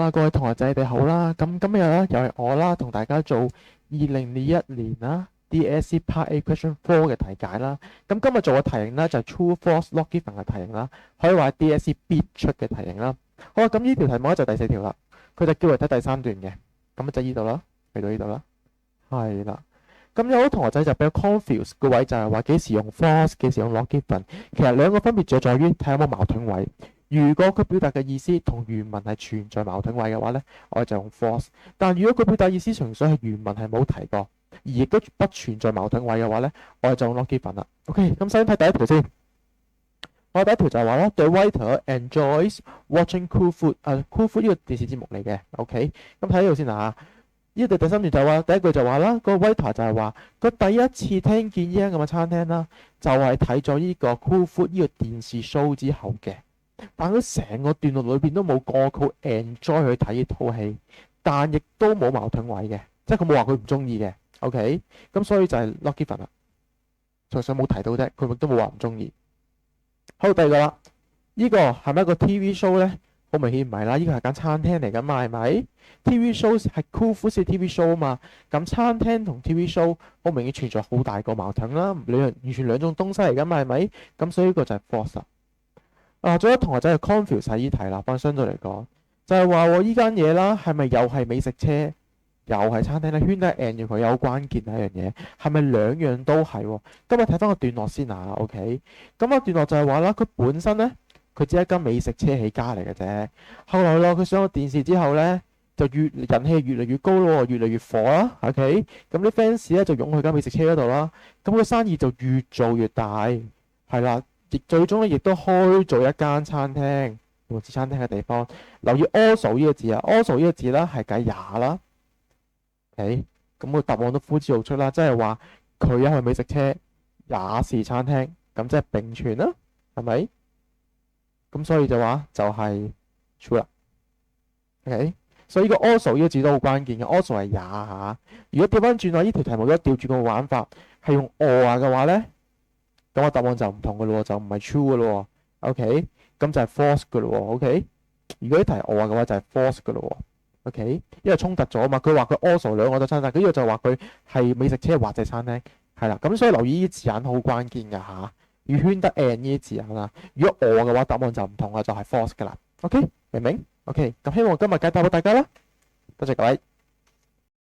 啦，各位同學仔，你哋好啦。咁今日咧又係我啦，同大家做2021年啦 DSE Part A Question 4嘅題解啦。咁今日做嘅題型咧就係 True False Log Given 嘅題型啦，可以話係 DSE 必出嘅題型啦。好啦，咁呢條題目咧就第4條啦，佢就叫嚟睇第3段嘅，咁就呢度啦，嚟到呢度啦，係啦。咁有好多同學仔就比較 confuse 個位就係話幾時用 false，幾時用 log given。其實兩個分別就在於睇有冇矛盾位。如果佢表達嘅意思同原文係存在矛盾位嘅話咧，我哋就用 false。但如果佢表達意思純粹係原文係冇提過，而亦都不存在矛盾位嘅話咧，我哋就用 log given 啦。OK，咁首先睇第一條先。我第一條就係話啦 ，The writer enjoys watching Cool Food。Cool Food 呢個電視節目嚟嘅。OK，咁睇呢度先啦嚇。呢度第3段就話第一句就話啦，個 waiter 就係話佢第一次聽見呢間咁嘅餐廳啦，就係睇咗呢個 Cool Food 呢個電視 show 之後嘅。但佢成個段落裏邊都冇過佢 enjoy 去睇呢套戲，但亦都冇矛盾位嘅，即係佢冇話佢唔中意嘅。OK，咁所以就係 log given 啦，純粹冇提到啫，佢亦都冇話唔中意。好，第二個啦，呢個係咪一個 TV show 咧？好明顯唔係啦，呢個係間餐廳嚟㗎嘛，係咪 ？TV show 係 Cool Food 嘅 TV show 啊嘛，咁餐廳同 TV show 好明顯存在好大個矛盾啦，完全兩種東西嚟㗎嘛，係咪？咁所以呢個就係 false 啦。仲有同學仔係 confuse 晒呢題啦，幫相對嚟講就係話呢間嘢啦，係咪又係美食車，又係餐廳咧？圈底 and 住佢有關鍵係一樣嘢，係咪兩樣都係？今日睇翻個段落先啊 ，OK？咁個段落就係話啦，佢本身咧。佢只係一間美食車起家嚟嘅啫，後來咯，佢上咗電視之後咧，就人氣越嚟越高咯，越嚟越火啦。OK，咁啲 fans 咧就湧去間美食車嗰度啦，咁佢生意就越做越大，係啦，亦最終咧亦都開咗一間餐廳，用字餐廳嘅地方。留意 also 呢個字啊 ，also 呢個字啦係計也啦。OK，咁個答案都呼之欲出啦，即係話佢一係美食車，也是餐廳，咁即係並存啦，係咪？咁所以就話就係 true 啦 ，OK， 所以呢個 also 呢個字都好關鍵嘅 ，also 係也嚇。如果調翻轉啊，呢條題目如果調轉個玩法係用 or 嘅話咧，咁個答案就唔同嘅咯，就唔係 true 嘅咯 ，OK， 咁就係 false 嘅咯 ，OK。如果呢題 or 嘅話就係 false 嘅咯 ，OK， 因為衝突咗啊嘛，佢話佢 also 兩個都餐廳，佢呢個就話佢係美食車或者餐廳，係啦，咁所以留意呢啲字眼好關鍵嘅嚇。要圈得 and 呢啲字眼啦，如果我嘅話，答案就唔同啦，就係 false 噶啦。OK， 明唔明？OK， 咁希望今日解答到大家啦，多謝各位。